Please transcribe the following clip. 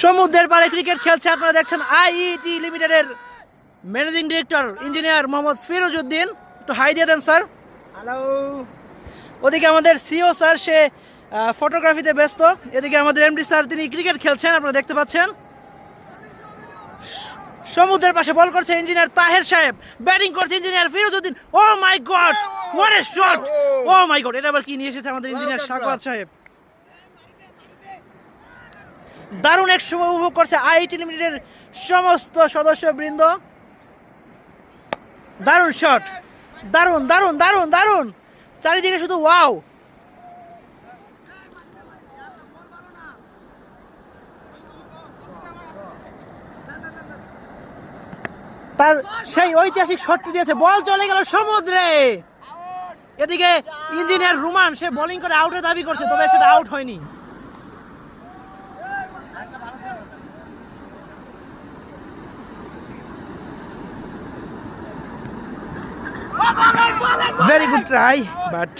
সমুদ্রের পাড়ে ক্রিকেট খেলছে, আপনারা দেখছেন আইইটি লিমিটেডের managing director engineer Mohammad Firoz Uddin. একটু হাই দিয়ে দেন স্যার। হ্যালো। ওদিকে আমাদের সিও স্যার, সে ফটোগ্রাফিতে ব্যস্ত। এদিকে আমাদের এমডি স্যার, তিনি ক্রিকেট খেলছেন, আপনারা দেখতে পাচ্ছেন। সমুদ্রের পাশে বল করছে ইঞ্জিনিয়ার তাহের সাহেব, ব্যাটিং করছে engineer Firoz Uddin. Oh my god, what a shot! Oh my god, এটা আবার কি নিয়ে এসেছে আমাদের ইঞ্জিনিয়ার শাকওয়াত সাহেব। দারুণ এক সময় উপভোগ করছে আইটি লিমিটেডের সমস্ত সদস্যবৃন্দ। দারুণ শট, দারুণ দারুণ দারুণ দারুণ, চারিদিকে শুধু ওয়াও। তার সেই ঐতিহাসিক শটটি দিয়েছে, বল চলে গেল সমুদ্রে। এদিকে ইঞ্জিনিয়ার রুমান, সে বোলিং করে আউটের দাবি করছে, তবে সেটা আউট হয়নি। Very good try, but